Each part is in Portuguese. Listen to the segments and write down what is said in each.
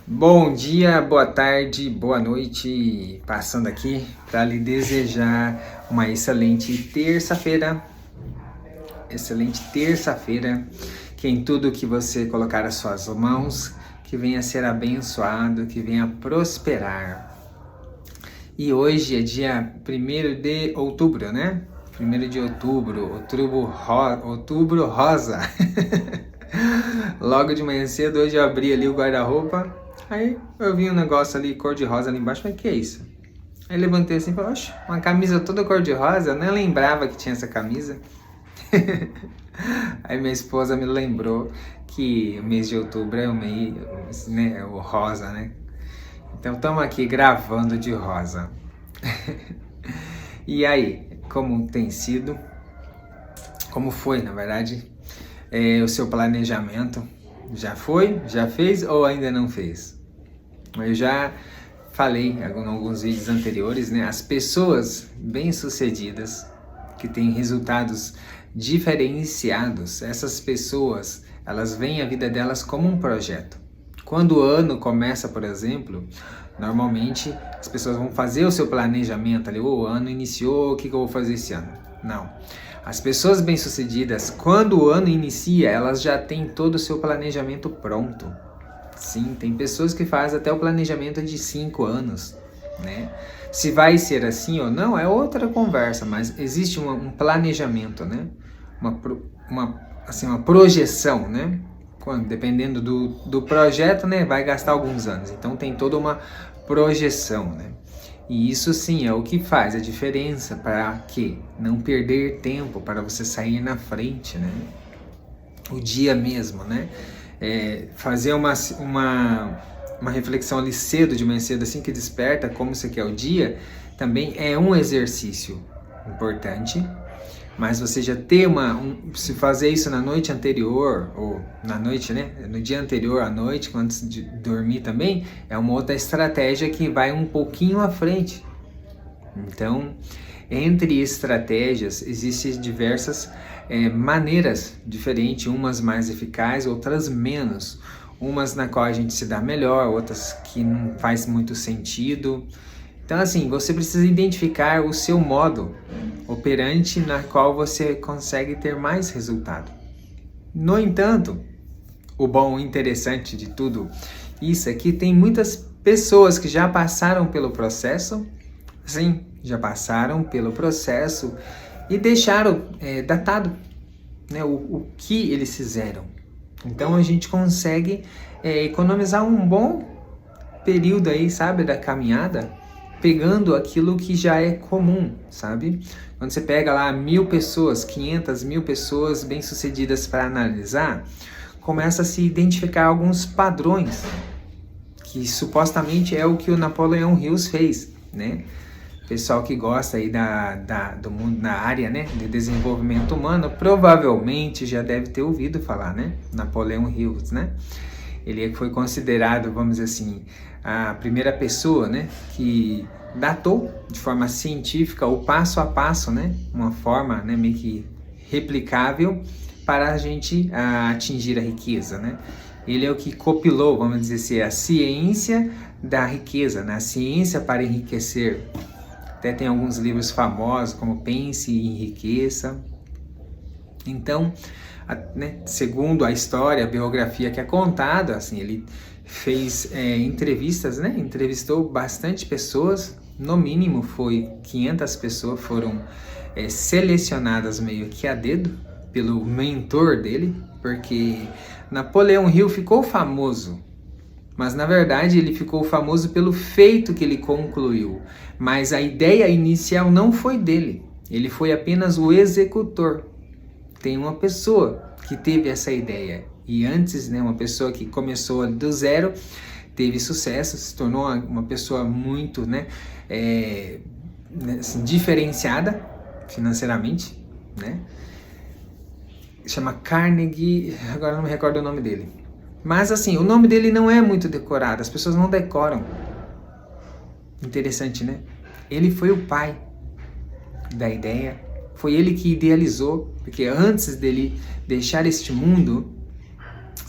Bom dia, boa tarde, boa noite. Passando aqui para lhe desejar uma excelente terça-feira. Excelente terça-feira. Que em tudo que você colocar as suas mãos, que venha ser abençoado, que venha prosperar. E hoje é dia 1º de outubro, né? 1º de outubro, outubro rosa. Logo de manhã cedo, hoje eu abri ali o guarda-roupa. Aí eu vi um negócio ali, cor-de-rosa ali embaixo, mas que é isso? Aí levantei assim e falei, oxe, uma camisa toda cor-de-rosa, eu nem lembrava que tinha essa camisa. Aí minha esposa me lembrou que o mês de outubro é o mês, né, o rosa, né? Então estamos aqui gravando de rosa. E aí, como tem sido? Como foi, na verdade, o seu planejamento? Já foi? Já fez ou ainda não fez? Eu já falei em alguns vídeos anteriores, né? As pessoas bem-sucedidas, que têm resultados diferenciados, essas pessoas, elas veem a vida delas como um projeto. Quando o ano começa, por exemplo, normalmente as pessoas vão fazer o seu planejamento ali, o ano iniciou, o que eu vou fazer esse ano? Não. As pessoas bem-sucedidas, quando o ano inicia, elas já têm todo o seu planejamento pronto. Sim, tem pessoas que fazem até o planejamento de 5 anos, né? Se vai ser assim ou não é outra conversa, mas existe um planejamento, né? Uma projeção, né? Dependendo do projeto, né? Vai gastar alguns anos, então tem toda uma projeção, né? E isso sim é o que faz a diferença para quê? Não perder tempo, para você sair na frente, né? O dia mesmo, né? Fazer uma reflexão ali cedo, de manhã cedo, assim que desperta, como você quer o dia, também é um exercício importante, mas você já ter se fazer isso na noite anterior, ou na noite, né, no dia anterior à noite, antes de dormir também, é uma outra estratégia que vai um pouquinho à frente. Então, entre estratégias, existem diversas maneiras diferentes, umas mais eficazes, outras menos. Umas na qual a gente se dá melhor, outras que não faz muito sentido. Então, assim, você precisa identificar o seu modo operante na qual você consegue ter mais resultado. No entanto, o bom e interessante de tudo isso é que tem muitas pessoas que já passaram pelo processo. Sim, já passaram pelo processo e deixaram datado, né, o que eles fizeram. Então a gente consegue economizar um bom período aí, sabe, da caminhada, pegando aquilo que já é comum, sabe? Quando você pega lá 1.000 pessoas, 500.000 pessoas bem-sucedidas para analisar, começa a se identificar alguns padrões, que supostamente é o que o Napoleão Hills fez, né? Pessoal que gosta aí do mundo, na área, né, de desenvolvimento humano, provavelmente já deve ter ouvido falar, né, Napoleão Hills, né? Ele foi considerado, vamos dizer assim, a primeira pessoa, né, que datou de forma científica o passo a passo, né, uma forma, né, meio que replicável para a gente atingir a riqueza, né? Ele é o que compilou, vamos dizer assim, a ciência da riqueza, né, a ciência para enriquecer. Até tem alguns livros famosos, como Pense e Enriqueça. Então, né, segundo a história, a biografia que é contada, assim, ele fez entrevistas, né? Entrevistou bastante pessoas, no mínimo foi 500 pessoas foram selecionadas meio que a dedo pelo mentor dele, porque Napoleão Hill ficou famoso, mas na verdade ele ficou famoso pelo feito que ele concluiu, mas a ideia inicial não foi dele, ele foi apenas o executor. Tem uma pessoa que teve essa ideia, e antes, né, uma pessoa que começou do zero, teve sucesso, se tornou uma pessoa muito, né, assim, diferenciada financeiramente, né? Chama Carnegie, agora não me recordo o nome dele. Mas assim, o nome dele não é muito decorado, as pessoas não decoram. Interessante, né? Ele foi o pai da ideia, foi ele que idealizou, porque antes dele deixar este mundo,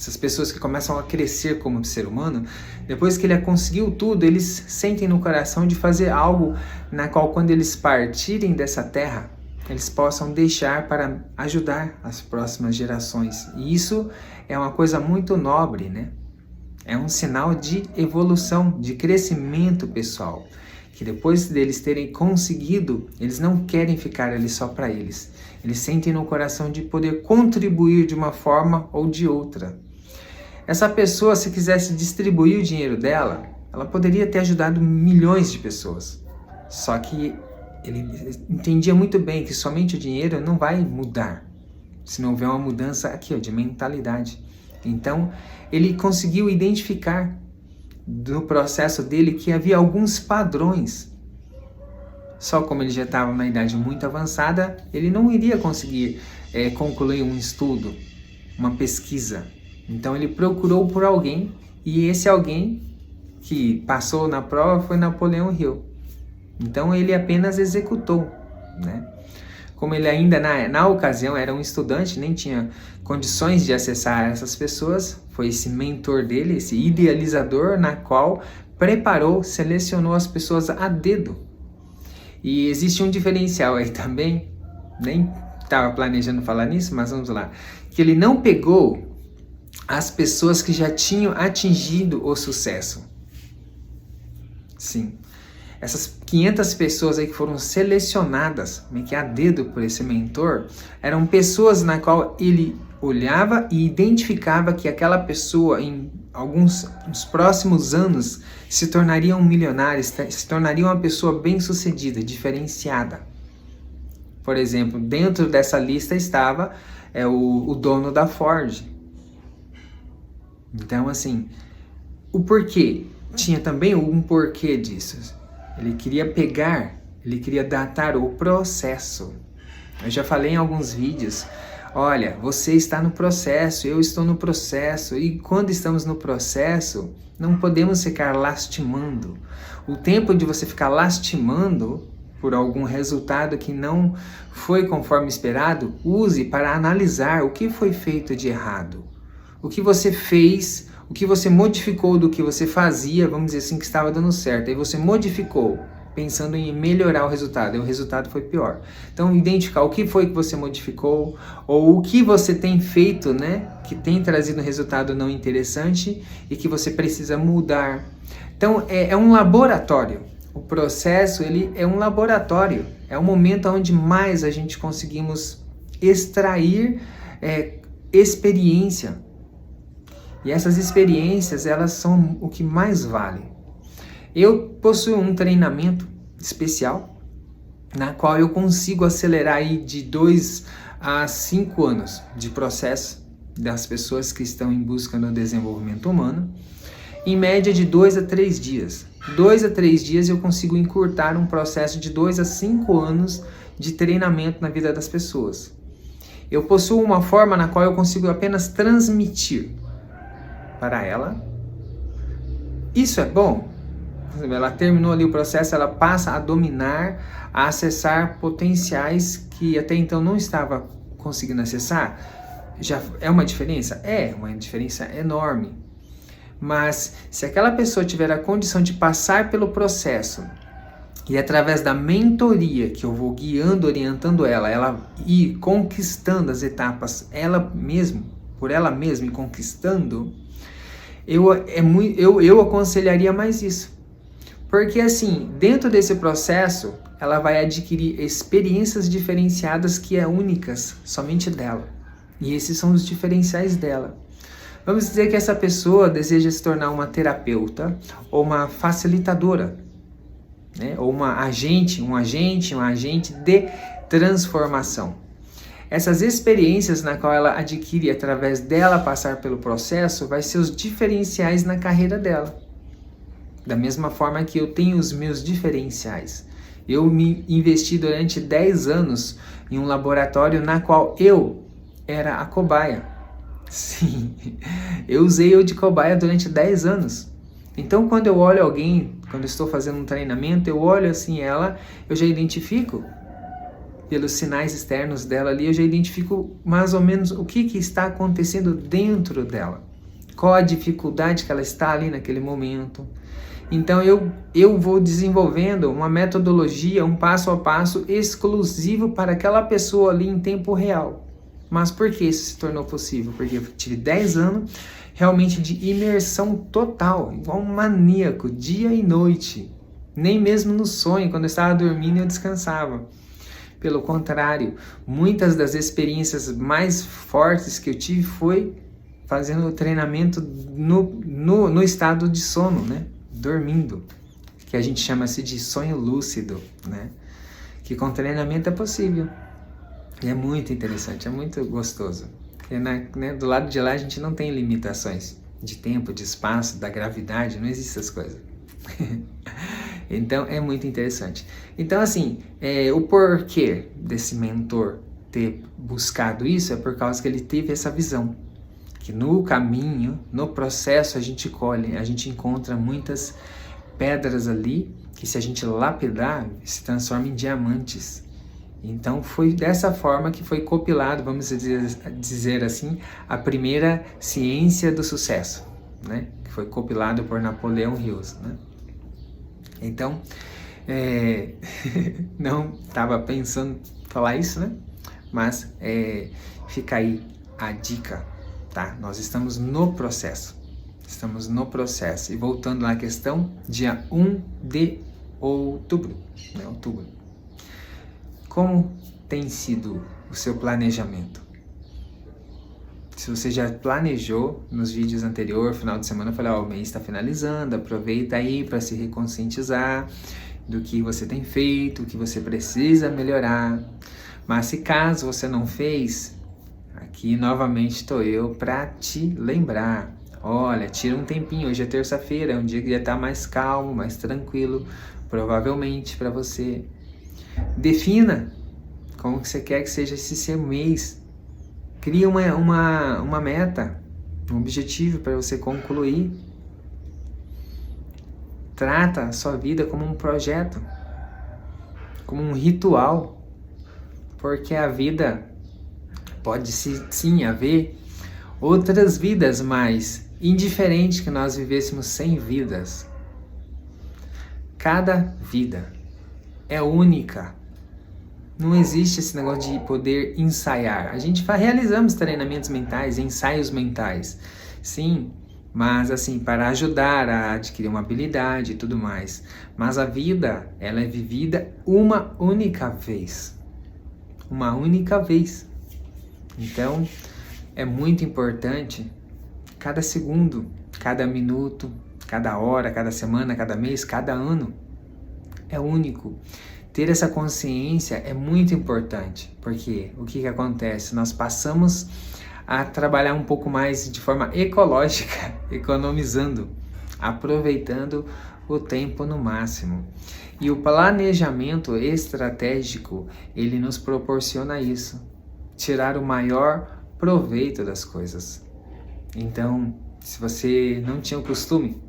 essas pessoas que começam a crescer como ser humano, depois que ele conseguiu tudo, eles sentem no coração de fazer algo na qual, quando eles partirem dessa terra, eles possam deixar para ajudar as próximas gerações. E isso é uma coisa muito nobre, né? É um sinal de evolução, de crescimento pessoal. Que depois deles terem conseguido, eles não querem ficar ali só para eles. Eles sentem no coração de poder contribuir de uma forma ou de outra. Essa pessoa, se quisesse distribuir o dinheiro dela, ela poderia ter ajudado milhões de pessoas. Só que ele entendia muito bem que somente o dinheiro não vai mudar, se não houver uma mudança aqui, de mentalidade. Então, ele conseguiu identificar no processo dele que havia alguns padrões. Só como ele já estava na idade muito avançada, ele não iria conseguir concluir um estudo, uma pesquisa. Então, ele procurou por alguém, e esse alguém que passou na prova foi Napoleão Hill. Então ele apenas executou, né? Como ele ainda na ocasião era um estudante, nem tinha condições de acessar essas pessoas, foi esse mentor dele, esse idealizador, na qual preparou, selecionou as pessoas a dedo. E existe um diferencial aí também, nem estava planejando falar nisso, mas vamos lá, que ele não pegou as pessoas que já tinham atingido o sucesso. Sim. Essas 500 pessoas aí que foram selecionadas, meio que a dedo por esse mentor, eram pessoas na qual ele olhava e identificava que aquela pessoa nos próximos anos se tornaria um milionário, se tornaria uma pessoa bem-sucedida, diferenciada. Por exemplo, dentro dessa lista estava o dono da Ford. Então, assim, o porquê? Tinha também um porquê disso. Ele queria datar o processo. Eu já falei em alguns vídeos, olha, você está no processo, eu estou no processo, e quando estamos no processo, não podemos ficar lastimando. O tempo de você ficar lastimando por algum resultado que não foi conforme esperado, use para analisar o que foi feito de errado. O que você fez, o que você modificou do que você fazia, vamos dizer assim, que estava dando certo. Aí você modificou, pensando em melhorar o resultado, e o resultado foi pior. Então, identificar o que foi que você modificou, ou o que você tem feito, né, que tem trazido um resultado não interessante e que você precisa mudar. Então, é um laboratório. O processo, ele é um laboratório. É um momento onde mais a gente conseguimos extrair experiência. E essas experiências, elas são o que mais vale. Eu possuo um treinamento especial, na qual eu consigo acelerar aí de 2 a 5 anos de processo das pessoas que estão em busca do desenvolvimento humano, em média de 2 a 3 dias. 2 a 3 dias eu consigo encurtar um processo de 2 a 5 anos de treinamento na vida das pessoas. Eu possuo uma forma na qual eu consigo apenas transmitir para ela. Isso é bom. Ela terminou ali o processo, ela passa a dominar, a acessar potenciais que até então não estava conseguindo acessar. Já é uma diferença? É uma diferença enorme. Mas se aquela pessoa tiver a condição de passar pelo processo e através da mentoria que eu vou guiando, orientando ela ir conquistando as etapas por ela mesma e conquistando, eu aconselharia mais isso. Porque assim, dentro desse processo, ela vai adquirir experiências diferenciadas que é únicas somente dela. E esses são os diferenciais dela. Vamos dizer que essa pessoa deseja se tornar uma terapeuta ou uma facilitadora, né? Ou um agente de transformação. Essas experiências na qual ela adquire através dela passar pelo processo vai ser os diferenciais na carreira dela. Da mesma forma que eu tenho os meus diferenciais. Eu me investi durante 10 anos em um laboratório na qual eu era a cobaia. Sim, eu usei eu de cobaia durante 10 anos. Então, quando eu olho alguém, quando eu estou fazendo um treinamento, eu olho assim ela, eu já identifico, pelos sinais externos dela ali, eu já identifico mais ou menos o que está acontecendo dentro dela. qual a dificuldade que ela está ali naquele momento. Então eu vou desenvolvendo uma metodologia, um passo a passo exclusivo para aquela pessoa ali em tempo real. Mas por que isso se tornou possível? Porque eu tive 10 anos realmente de imersão total, igual um maníaco, dia e noite. Nem mesmo no sonho, quando eu estava dormindo, eu descansava. Pelo contrário, muitas das experiências mais fortes que eu tive foi fazendo o treinamento no estado de sono, né? Dormindo, que a gente chama-se de sonho lúcido, né? Que com treinamento é possível. E é muito interessante, é muito gostoso. Porque do lado de lá a gente não tem limitações de tempo, de espaço, da gravidade, não existem essas coisas. Então é muito interessante. Então assim, o porquê desse mentor ter buscado isso é por causa que ele teve essa visão. Que no caminho, no processo a gente colhe, a gente encontra muitas pedras ali que se a gente lapidar, se transforma em diamantes. Então foi dessa forma que foi compilado, vamos dizer assim, a primeira ciência do sucesso, né? Que foi compilado por Napoleão Hills, né? Então, não estava pensando em falar isso, né? Mas fica aí a dica. Tá? Nós estamos no processo. Estamos no processo. E voltando à questão, dia 1 de outubro. Né? Outubro. Como tem sido o seu planejamento? Se você já planejou nos vídeos anteriores, final de semana, eu falei, o mês está finalizando, aproveita aí para se reconscientizar do que você tem feito, o que você precisa melhorar. Mas se caso você não fez, aqui novamente estou eu para te lembrar. Olha, tira um tempinho, hoje é terça-feira, é um dia que já está mais calmo, mais tranquilo, provavelmente para você. Defina como que você quer que seja esse seu mês. Cria uma meta, um objetivo para você concluir. Trata a sua vida como um projeto, como um ritual, porque a vida pode sim haver outras vidas, mas indiferente que nós vivêssemos 100 vidas. Cada vida é única. Não existe esse negócio de poder ensaiar. A gente realizamos treinamentos mentais, ensaios mentais, sim, mas assim, para ajudar a adquirir uma habilidade e tudo mais. Mas a vida, ela é vivida uma única vez. Uma única vez. Então, é muito importante cada segundo, cada minuto, cada hora, cada semana, cada mês, cada ano. É único. Ter essa consciência é muito importante, porque o que acontece? Nós passamos a trabalhar um pouco mais de forma ecológica, economizando, aproveitando o tempo no máximo. E o planejamento estratégico, ele nos proporciona isso, tirar o maior proveito das coisas. Então, se você não tinha o costume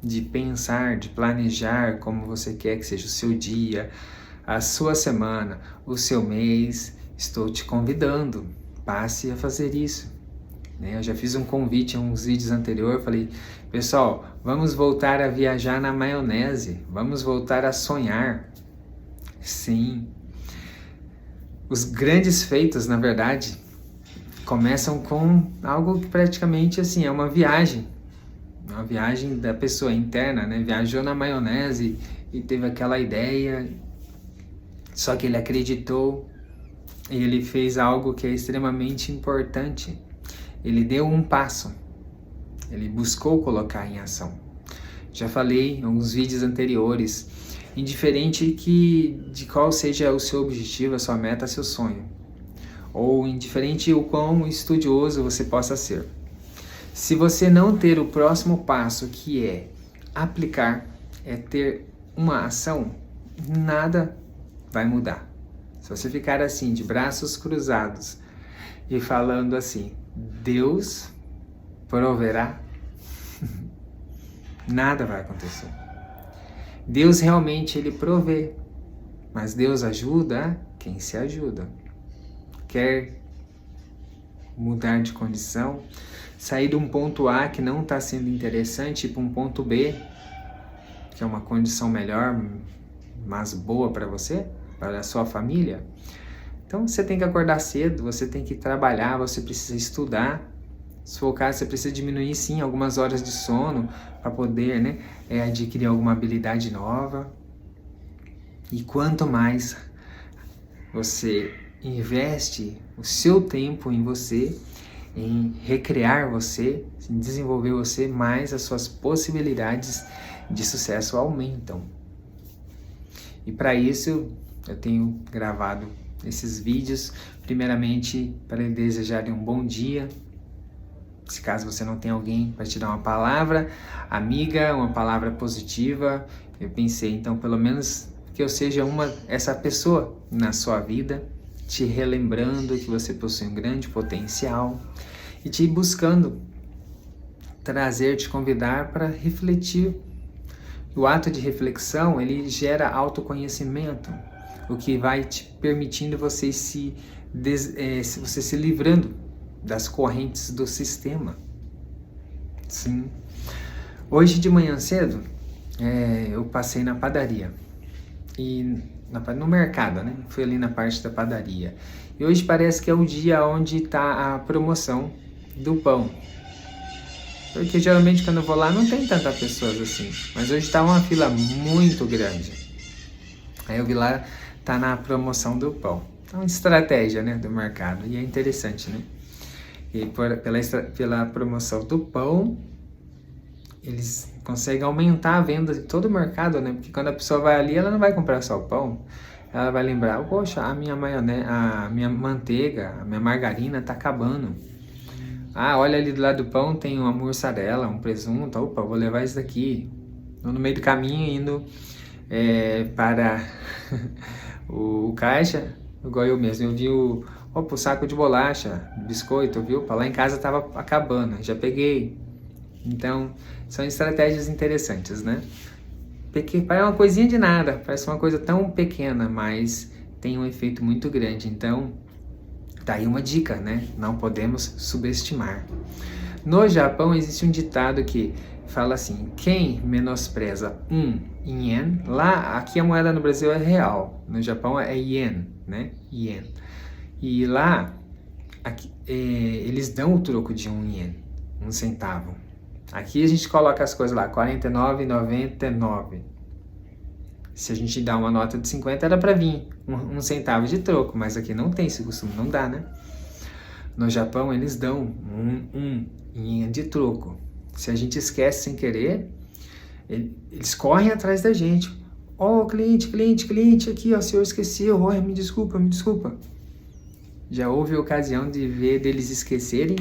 de pensar, de planejar como você quer que seja o seu dia, a sua semana, o seu mês, estou te convidando, passe a fazer isso. Eu já fiz um convite em uns vídeos anteriores, falei, pessoal, vamos voltar a viajar na maionese, vamos voltar a sonhar. Sim, os grandes feitos, na verdade, começam com algo que praticamente assim, é uma viagem da pessoa interna, né? Viajou na maionese e teve aquela ideia, só que ele acreditou e ele fez algo que é extremamente importante. Ele deu um passo, ele buscou colocar em ação. Já falei em alguns vídeos anteriores, indiferente de qual seja o seu objetivo, a sua meta, seu sonho, ou indiferente o quão estudioso você possa ser. Se você não ter o próximo passo, que é aplicar, é ter uma ação, nada vai mudar. Se você ficar assim, de braços cruzados e falando assim, Deus proverá, nada vai acontecer. Deus realmente, ele provê, mas Deus ajuda quem se ajuda. Quer mudar de condição, sair de um ponto A que não está sendo interessante para um ponto B, que é uma condição melhor, mais boa para você, para a sua família. Então você tem que acordar cedo, você tem que trabalhar, você precisa estudar. Se for o caso, você precisa diminuir sim algumas horas de sono para poder, né, adquirir alguma habilidade nova. E quanto mais você investe o seu tempo em você, em recriar você, em desenvolver você, mais as suas possibilidades de sucesso aumentam. E para isso eu tenho gravado esses vídeos, primeiramente para desejarem um bom dia. Se caso você não tem alguém para te dar uma palavra amiga, uma palavra positiva, eu pensei, então, pelo menos que eu seja essa pessoa na sua vida, te relembrando que você possui um grande potencial e te buscando te convidar para refletir. O ato de reflexão, ele gera autoconhecimento, o que vai te permitindo você se livrando das correntes do sistema. Sim. Hoje de manhã cedo, eu passei na padaria. E no mercado, né? Fui ali na parte da padaria. E hoje parece que é o dia onde está a promoção do pão. Porque geralmente quando eu vou lá não tem tantas pessoas assim. Mas hoje está uma fila muito grande. Aí eu vi lá, tá na promoção do pão. Então, estratégia, né, do mercado. E é interessante, né? E pela promoção do pão, eles conseguem aumentar a venda de todo o mercado, né? Porque quando a pessoa vai ali, ela não vai comprar só o pão. Ela vai lembrar, poxa, a minha maionese, a minha manteiga, a minha margarina tá acabando. Ah, olha ali do lado do pão tem uma mussarela, um presunto. Opa, vou levar isso daqui. No meio do caminho, indo para o caixa, igual eu mesmo. Eu vi o saco de bolacha, biscoito, viu? Lá em casa tava acabando, já peguei. Então, são estratégias interessantes, né? Porque parece uma coisinha de nada, parece uma coisa tão pequena, mas tem um efeito muito grande. Então, tá aí uma dica, né? Não podemos subestimar. No Japão existe um ditado que fala assim: quem menospreza ien, aqui a moeda no Brasil é real, no Japão é ien, né? Ien. E lá, eles dão o troco de ien, 1 centavo. Aqui a gente coloca as coisas lá, R$ 49,99. Se a gente dá uma nota de 50, era para vir 1 centavo de troco, mas aqui não tem esse costume, não dá, né? No Japão, eles dão um ien de troco. Se a gente esquece sem querer, eles correm atrás da gente. Ó, cliente, aqui, ó, senhor esqueceu, ó, me desculpa. Já houve a ocasião de ver deles esquecerem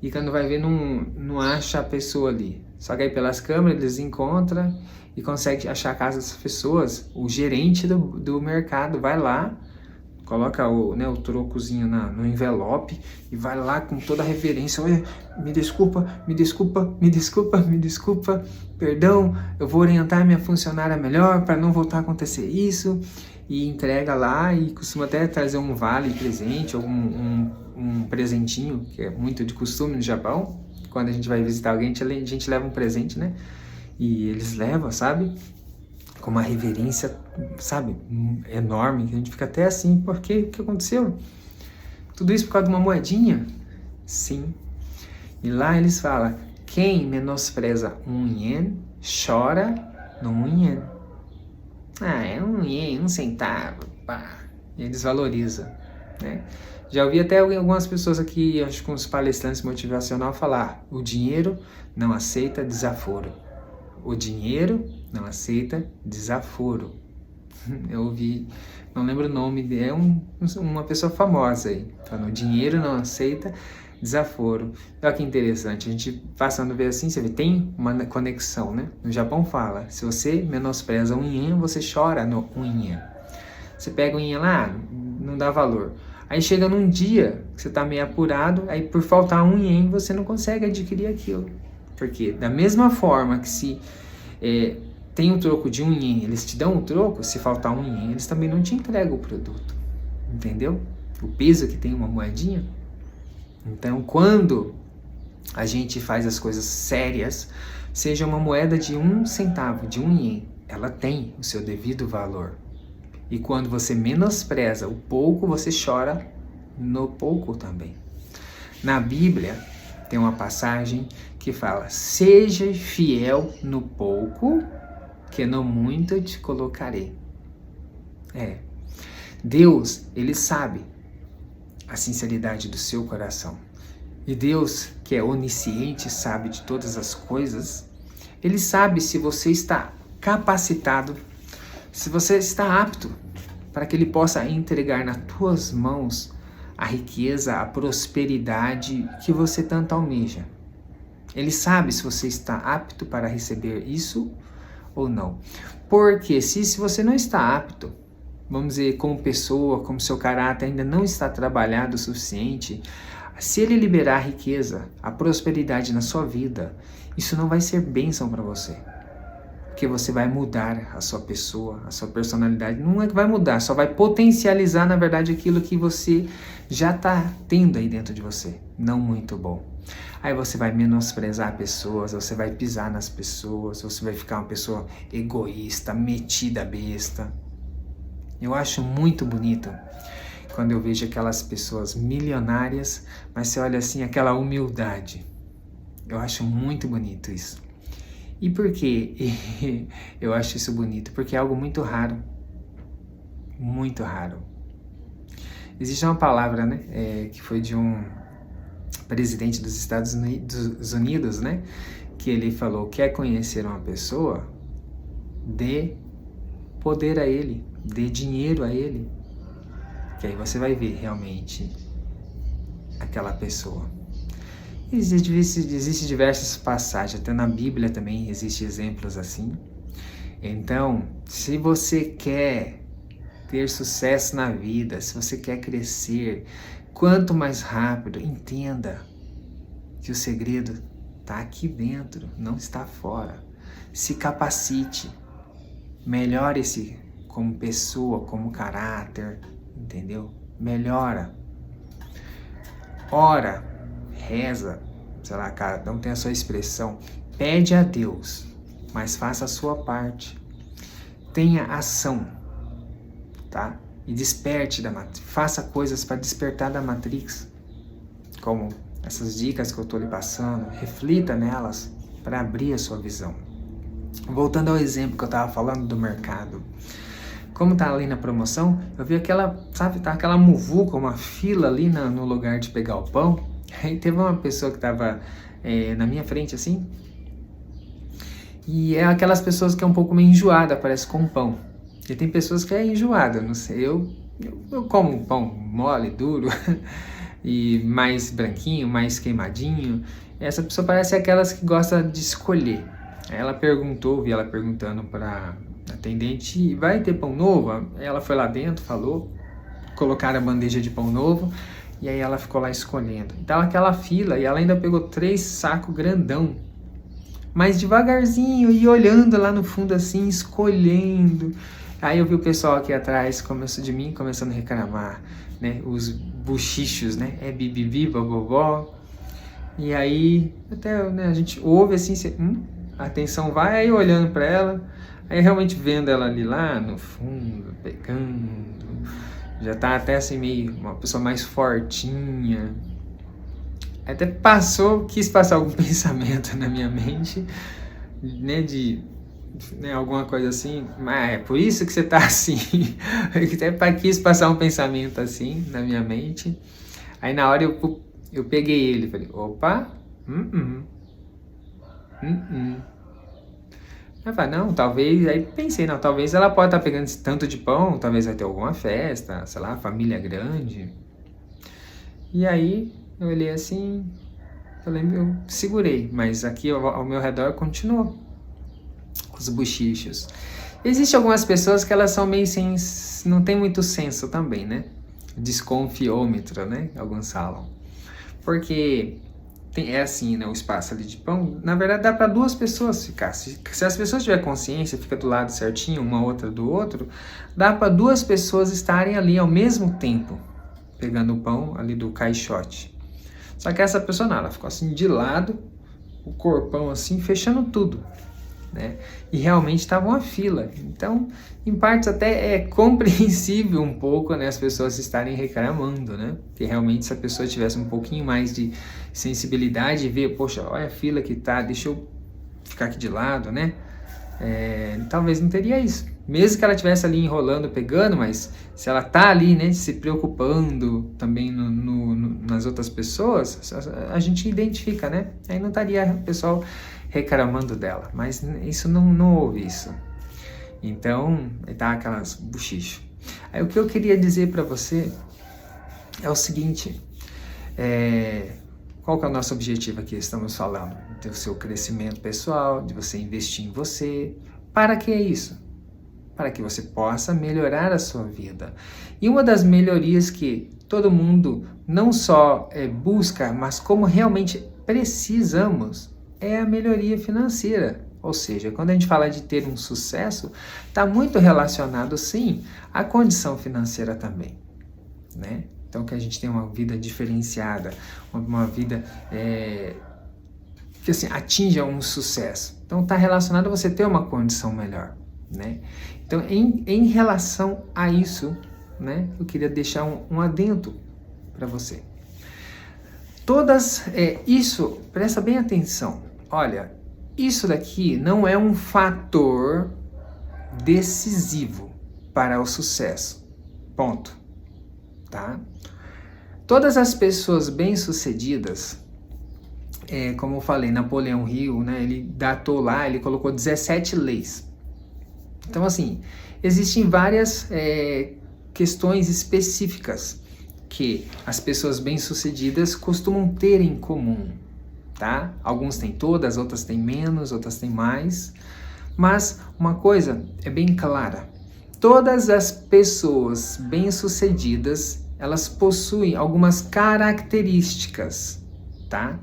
e quando vai ver não acha a pessoa ali. Só que aí pelas câmeras eles encontram e conseguem achar a casa das pessoas. O gerente do mercado vai lá, coloca o trocozinho no envelope e vai lá com toda a reverência. Olha, me desculpa, perdão, eu vou orientar minha funcionária melhor para não voltar a acontecer isso. E entrega lá e costuma até trazer um vale presente, algum um presentinho, que é muito de costume no Japão. Quando a gente vai visitar alguém, a gente leva um presente, né? E eles levam, sabe? Com uma reverência, sabe? Enorme, que a gente fica até assim, por quê? O que aconteceu? Tudo isso por causa de uma moedinha? Sim. E lá eles falam, quem menospreza 1 ien, chora no 1 ien. Ah, é 1 ien, 1 centavo, pá. E eles valorizam, né? Já ouvi até algumas pessoas aqui, acho que uns palestrantes motivacional falar, o dinheiro não aceita desaforo. O dinheiro não aceita desaforo. Eu ouvi, não lembro o nome, é uma pessoa famosa aí, falando, o dinheiro não aceita desaforo. Olha que interessante, a gente passando a ver assim, você vê, tem uma conexão, né? No Japão fala, se você menospreza 1 ien, você chora no 1 ien. Você pega 1 ien lá, não dá valor. Aí chega num dia que você tá meio apurado, aí por faltar 1 ien, você não consegue adquirir aquilo. Porque da mesma forma que se tem um troco de 1 ien, eles te dão um troco, se faltar 1 ien, eles também não te entregam o produto. Entendeu? O peso que tem uma moedinha. Então, quando a gente faz as coisas sérias, seja uma moeda de 1 centavo, de 1 ien, ela tem o seu devido valor. E quando você menospreza o pouco, você chora no pouco também. Na Bíblia tem uma passagem que fala: seja fiel no pouco, que no muito te colocarei. Deus, Ele sabe a sinceridade do seu coração. E Deus, que é onisciente, sabe de todas as coisas, Ele sabe se você está capacitado, se você está apto para que Ele possa entregar nas tuas mãos a riqueza, a prosperidade que você tanto almeja. Ele sabe se você está apto para receber isso ou não. Porque se você não está apto, vamos dizer, como pessoa, como seu caráter ainda não está trabalhado o suficiente, se Ele liberar a riqueza, a prosperidade na sua vida, isso não vai ser bênção para você. Porque você vai mudar a sua pessoa, a sua personalidade. Não é que vai mudar, só vai potencializar, na verdade, aquilo que você já está tendo aí dentro de você. Não muito bom. Aí você vai menosprezar pessoas, você vai pisar nas pessoas, você vai ficar uma pessoa egoísta, metida besta. Eu acho muito bonito quando eu vejo aquelas pessoas milionárias, mas você olha assim, aquela humildade. Eu acho muito bonito isso. E por que eu acho isso bonito? Porque é algo muito raro. Muito raro. Existe uma palavra, né, que foi de um presidente dos Estados Unidos, né, que ele falou: quer conhecer uma pessoa? Dê poder a ele, dê dinheiro a ele, que aí você vai ver realmente aquela pessoa. Existem diversas passagens, até na Bíblia também existem exemplos assim. Então, se você quer ter sucesso na vida, se você quer crescer, quanto mais rápido, entenda que o segredo está aqui dentro, não está fora. Se capacite, melhore-se como pessoa, como caráter, entendeu? Melhora. Ora, reza, sei lá, cada um tem a sua expressão. Pede a Deus, mas faça a sua parte. Tenha ação, tá? E desperte da Matrix. Faça coisas para despertar da Matrix. Como essas dicas que eu estou lhe passando. Reflita nelas para abrir a sua visão. Voltando ao exemplo que eu estava falando do mercado. Como tá ali na promoção, eu vi aquela, sabe, tá aquela muvuca, uma fila ali no lugar de pegar o pão. Aí teve uma pessoa que tava na minha frente assim. E é aquelas pessoas que é um pouco meio enjoada, parece com pão. E tem pessoas que é enjoada, não sei, eu como um pão mole, duro, e mais branquinho, mais queimadinho. Essa pessoa parece aquelas que gosta de escolher. Aí ela perguntou, vi ela perguntando para atendente: vai ter pão novo? Ela foi lá dentro, falou, colocaram a bandeja de pão novo, e aí ela ficou lá escolhendo. Então aquela fila, e ela ainda pegou 3 sacos grandão, mas devagarzinho, e olhando lá no fundo assim, escolhendo. Aí eu vi o pessoal aqui atrás, de mim, começando a reclamar, né, os buchichos, né, bibibi, bobobó. E aí, até, né, a gente ouve assim, a atenção vai, aí olhando pra ela, aí realmente vendo ela ali lá no fundo, pegando, já tá até assim meio, uma pessoa mais fortinha. Até quis passar algum pensamento na minha mente, né, né, alguma coisa assim, mas é por isso que você tá assim. Até quis passar um pensamento assim na minha mente. Aí na hora eu peguei ele, falei: opa, Eu falei: não, talvez, aí pensei, não, talvez ela pode estar pegando esse tanto de pão, talvez vai ter alguma festa, sei lá, família grande. E aí eu olhei assim, eu segurei, mas aqui ao meu redor continuou os buchichos. Existem algumas pessoas que elas são meio sem, não tem muito senso também, né? Desconfiômetro, né? Alguns falam. Porque é assim, né? O espaço ali de pão, na verdade dá para 2 pessoas ficar. Se as pessoas tiverem consciência, fica do lado certinho, uma outra do outro, dá para 2 pessoas estarem ali ao mesmo tempo, pegando o pão ali do caixote. Só que essa pessoa não, ela ficou assim de lado, o corpão assim, fechando tudo, né? E realmente estava uma fila. Então, em partes até é compreensível um pouco, né, as pessoas estarem reclamando, né? Que realmente se a pessoa tivesse um pouquinho mais de sensibilidade e ver, poxa, olha a fila que tá, deixa eu ficar aqui de lado, né? Talvez não teria isso. Mesmo que ela estivesse ali enrolando, pegando, mas se ela tá ali, né, se preocupando também nas outras pessoas, a gente identifica, né? Aí não estaria o pessoal reclamando dela, mas isso não houve isso. Então, tá aquelas bochichos. Aí o que eu queria dizer para você é o seguinte, qual que é o nosso objetivo aqui? Estamos falando do seu crescimento pessoal, de você investir em você. Para que é isso? Para que você possa melhorar a sua vida. E uma das melhorias que todo mundo não só busca, mas como realmente precisamos, é a melhoria financeira. Ou seja, quando a gente fala de ter um sucesso, está muito relacionado, sim, à condição financeira também, né? Então, que a gente tenha uma vida diferenciada, uma vida que assim, atinja um sucesso. Então, está relacionado a você ter uma condição melhor, né? Então, em relação a isso, né, eu queria deixar um adendo para você. Isso, presta bem atenção. Olha, isso daqui não é um fator decisivo para o sucesso. Ponto. Tá? Todas as pessoas bem-sucedidas, como eu falei, Napoleão Hill, né, ele datou lá, ele colocou 17 leis. Então, assim, existem várias questões específicas que as pessoas bem-sucedidas costumam ter em comum, tá? Alguns têm todas, outras têm menos, outras têm mais. Mas uma coisa é bem clara. Todas as pessoas bem-sucedidas, elas possuem algumas características, tá?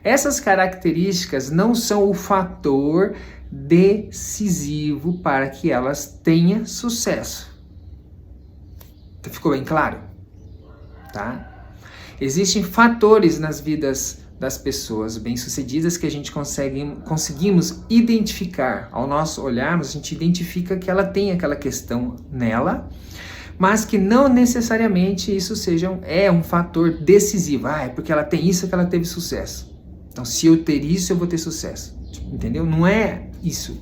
Essas características não são o fator decisivo para que elas tenham sucesso. Ficou bem claro? Tá? Existem fatores nas vidas das pessoas bem-sucedidas que a gente conseguimos identificar. Ao nosso olharmos, a gente identifica que ela tem aquela questão nela, mas que não necessariamente isso é um fator decisivo. É porque ela tem isso que ela teve sucesso. Então, se eu ter isso, eu vou ter sucesso. Entendeu? Não é isso.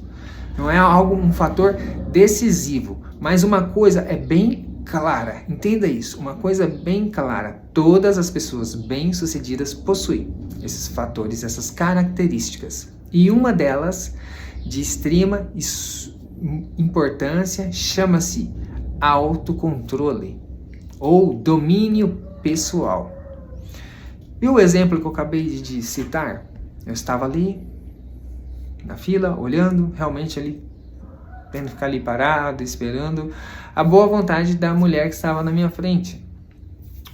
Não é um fator decisivo. Mas uma coisa é bem clara. Entenda isso. Uma coisa bem clara. Todas as pessoas bem-sucedidas possuem esses fatores, essas características. E uma delas, de extrema importância, chama-se autocontrole ou domínio pessoal. E o exemplo que eu acabei de citar? Eu estava ali na fila, olhando, realmente ali, tendo que ficar ali parado, esperando a boa vontade da mulher que estava na minha frente.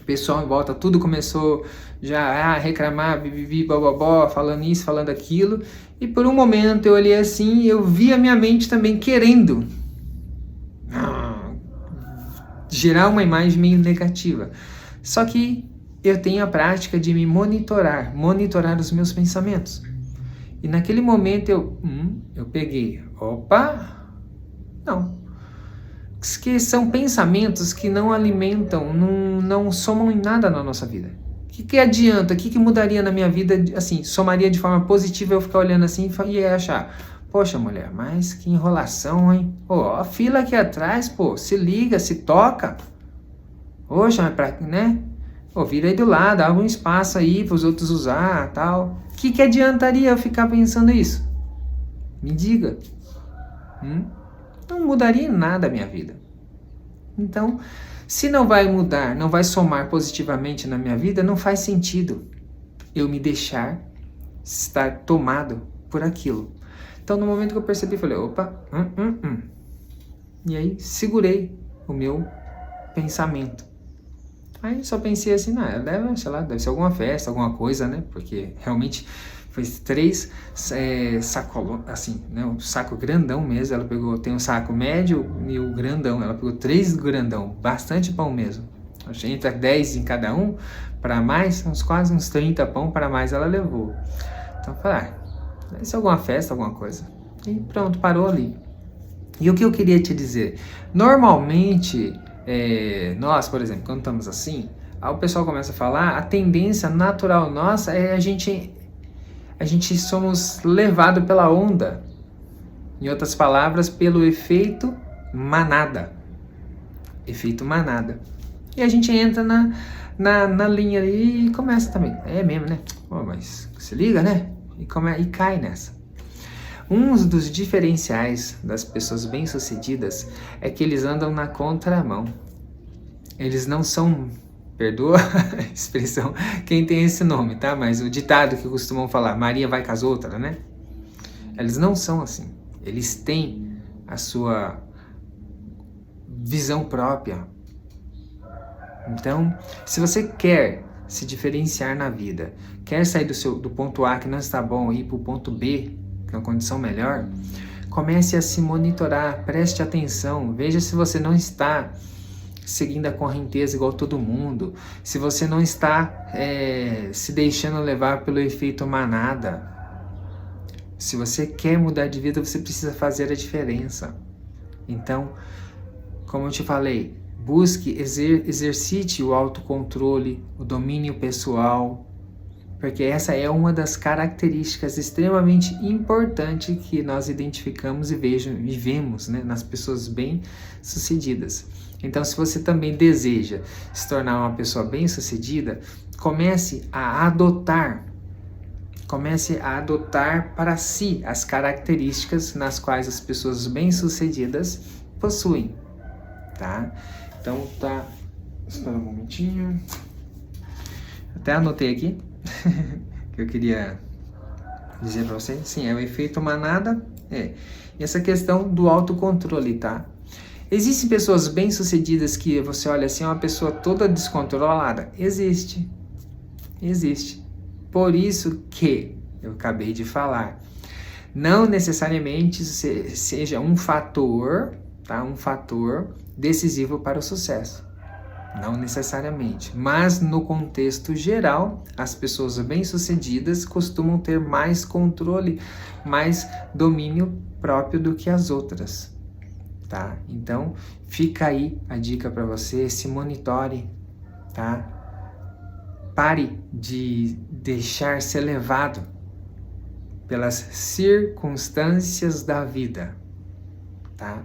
O pessoal em volta, tudo começou já a reclamar, bibibi, bobobó, falando isso, falando aquilo. E por um momento eu olhei assim e eu vi a minha mente também querendo gerar uma imagem meio negativa. Só que eu tenho a prática de me monitorar os meus pensamentos. E naquele momento eu peguei, não. Que são pensamentos que não alimentam, não somam em nada na nossa vida. O que adianta? O que mudaria na minha vida, assim, somaria de forma positiva eu ficar olhando assim e achar, poxa mulher, mas que enrolação, hein? A fila aqui atrás, se liga, se toca. Poxa, mas né? Vira aí do lado, dá um espaço aí para os outros usar, tal. O que adiantaria eu ficar pensando isso? Me diga. Não mudaria em nada a minha vida. Então, se não vai mudar, não vai somar positivamente na minha vida, não faz sentido eu me deixar estar tomado por aquilo. Então, no momento que eu percebi, falei, E aí, segurei o meu pensamento. Aí só pensei assim, deve ser alguma festa, alguma coisa, né? Porque realmente foi 3 sacos, assim, né? Um saco grandão mesmo. Ela tem um saco médio e o grandão. Ela pegou 3 grandão, bastante pão mesmo. entra 10 em cada um, para mais, quase uns 30 pão para mais ela levou. Então eu falei, deve ser alguma festa, alguma coisa. E pronto, parou ali. E o que eu queria te dizer? Normalmente, nós, por exemplo, quando estamos assim, aí o pessoal começa a falar, a tendência natural nossa é a gente somos levado pela onda. Em outras palavras, pelo efeito manada. Efeito manada. E a gente entra na linha ali e começa também. É mesmo, né? Oh, mas se liga, né? E cai nessa. Um dos diferenciais das pessoas bem-sucedidas é que eles andam na contramão. Eles não são, perdoa a expressão, quem tem esse nome, tá? Mas o ditado que costumam falar, Maria vai com as outras, né? Eles não são assim. Eles têm a sua visão própria. Então, se você quer se diferenciar na vida, quer sair do ponto A que não está bom e ir para o ponto B, que é uma condição melhor, comece a se monitorar, preste atenção, veja se você não está seguindo a correnteza igual todo mundo, se você não está se deixando levar pelo efeito manada. Se você quer mudar de vida, você precisa fazer a diferença. Então, como eu te falei, busque, exercite o autocontrole, o domínio pessoal, porque essa é uma das características extremamente importantes que nós identificamos e vemos, né, nas pessoas bem-sucedidas. Então, se você também deseja se tornar uma pessoa bem-sucedida, comece a adotar para si as características nas quais as pessoas bem-sucedidas possuem, tá? Então, tá... Espera um momentinho. Até anotei aqui que eu queria dizer para você. Sim, é o efeito manada. E essa questão do autocontrole, tá? Existem pessoas bem-sucedidas que você olha assim, uma pessoa toda descontrolada? Existe. Por isso que eu acabei de falar, não necessariamente seja um fator, tá? Um fator decisivo para o sucesso. Não necessariamente, mas no contexto geral, as pessoas bem-sucedidas costumam ter mais controle, mais domínio próprio do que as outras, tá? Então, fica aí a dica para você, se monitore, tá? Pare de deixar ser levado pelas circunstâncias da vida, tá?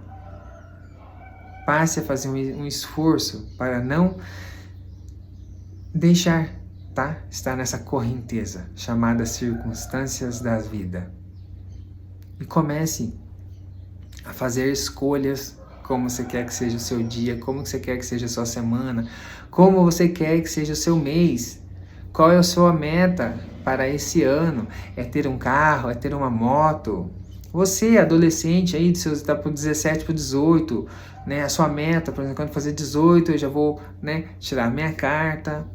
Passe a fazer um esforço para não deixar, tá? Estar nessa correnteza chamada circunstâncias da vida. E comece a fazer escolhas, como você quer que seja o seu dia, como você quer que seja a sua semana, como você quer que seja o seu mês. Qual é a sua meta para esse ano? É ter um carro? É ter uma moto? Você, adolescente, aí, está por 17, por 18, né? A sua meta, por exemplo, quando fazer 18, eu já vou, né, tirar minha carta.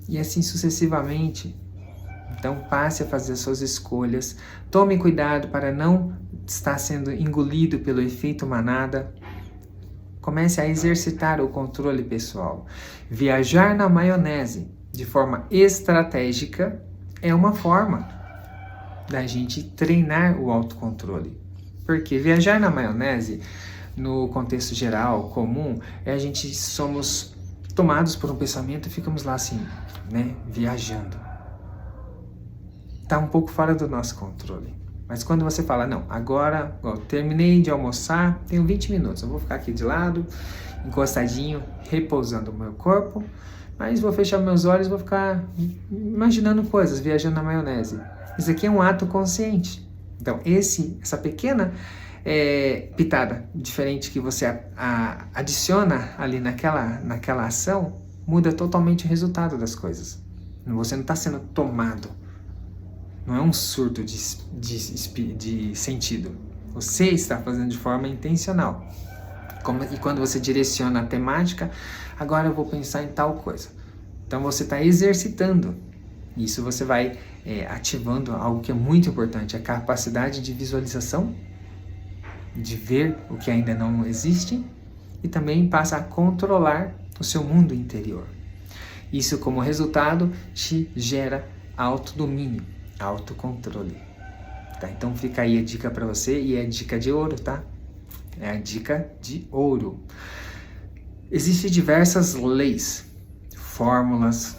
E assim sucessivamente. Então, passe a fazer as suas escolhas. Tome cuidado para não estar sendo engolido pelo efeito manada. Comece a exercitar o controle pessoal. Viajar na maionese de forma estratégica é uma forma da gente treinar o autocontrole. Porque viajar na maionese, no contexto geral, comum, a gente somos tomados por um pensamento e ficamos lá assim, né, viajando. Tá um pouco fora do nosso controle. Mas quando você fala, não, agora eu terminei de almoçar, tenho 20 minutos, eu vou ficar aqui de lado, encostadinho, repousando o meu corpo, mas vou fechar meus olhos e vou ficar imaginando coisas, viajando na maionese. Isso aqui é um ato consciente. Então, essa pequena pitada diferente que você adiciona ali naquela ação, muda totalmente o resultado das coisas. Você não está sendo tomado. Não é um surto de sentido. Você está fazendo de forma intencional. E quando você direciona a temática, agora eu vou pensar em tal coisa. Então você está exercitando. Isso você vai ativando algo que é muito importante, a capacidade de visualização, de ver o que ainda não existe, e também passa a controlar no seu mundo interior. Isso, como resultado, te gera autodomínio, autocontrole. Tá? Então fica aí a dica para você, e é dica de ouro, tá? É a dica de ouro. Existem diversas leis, fórmulas,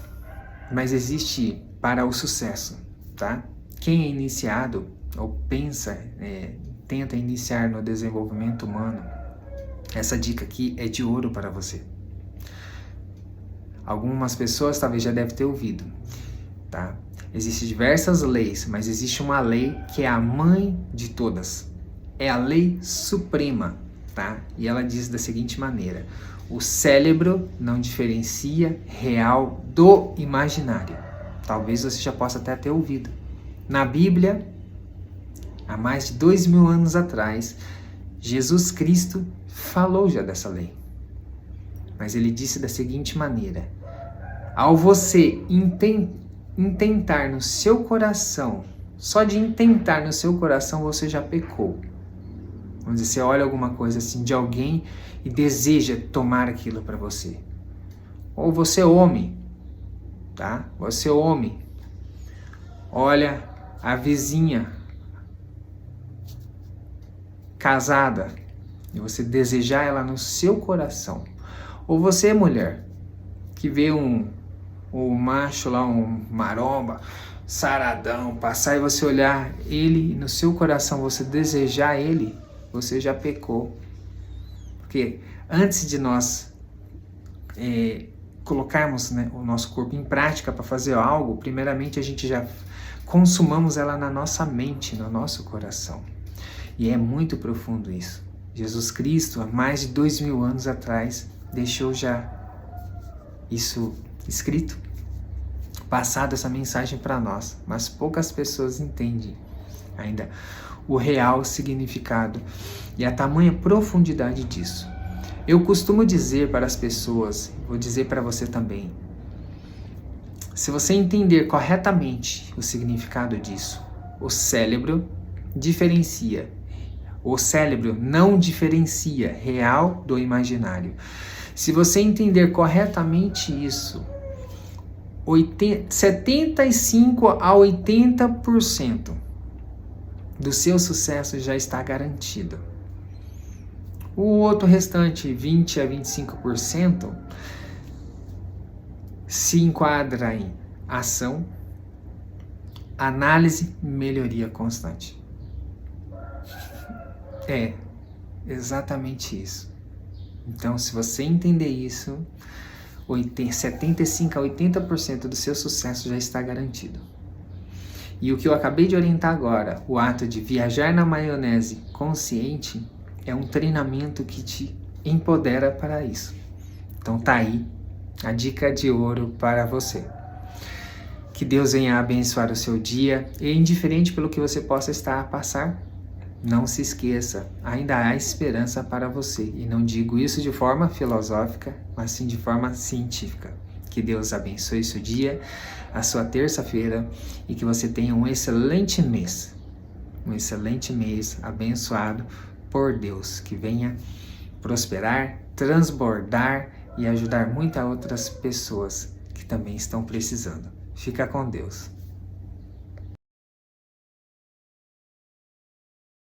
mas existe para o sucesso, tá? Quem é iniciado ou pensa, tenta iniciar no desenvolvimento humano, essa dica aqui é de ouro para você. Algumas pessoas talvez já devem ter ouvido, tá? Existem diversas leis, mas existe uma lei que é a mãe de todas. É a lei suprema, tá? E ela diz da seguinte maneira: o cérebro não diferencia real do imaginário. Talvez você já possa até ter ouvido. Na Bíblia, há mais de 2000 anos atrás, Jesus Cristo falou já dessa lei. Mas ele disse da seguinte maneira: ao você intentar no seu coração, só de intentar no seu coração você já pecou. Vamos dizer, você olha alguma coisa assim de alguém e deseja tomar aquilo para você. Ou você é homem, tá? Você é homem, olha a vizinha casada e você desejar ela no seu coração. Ou você é mulher, que vê um macho lá, um maromba, saradão, passar e você olhar ele e no seu coração você desejar ele, você já pecou. Porque antes de nós colocarmos, né, o nosso corpo em prática para fazer algo, primeiramente a gente já consumamos ela na nossa mente, no nosso coração. E é muito profundo isso. Jesus Cristo, há mais de 2000 anos atrás, deixou já isso escrito, passado essa mensagem para nós, mas poucas pessoas entendem ainda o real significado e a tamanha profundidade disso. Eu costumo dizer para as pessoas, vou dizer para você também, se você entender corretamente o significado disso, o cérebro não diferencia real do imaginário. Se você entender corretamente isso, 75 a 80% do seu sucesso já está garantido. O outro restante, 20 a 25%, se enquadra em ação, análise e melhoria constante. É exatamente isso. Então, se você entender isso, 75 a 80% do seu sucesso já está garantido. E o que eu acabei de orientar agora, o ato de viajar na maionese consciente, é um treinamento que te empodera para isso. Então tá aí a dica de ouro para você. Que Deus venha abençoar o seu dia, e indiferente pelo que você possa estar a passar, não se esqueça, ainda há esperança para você. E não digo isso de forma filosófica, mas sim de forma científica. Que Deus abençoe seu dia, a sua terça-feira, e que você tenha um excelente mês abençoado por Deus, que venha prosperar, transbordar e ajudar muitas outras pessoas que também estão precisando. Fica com Deus.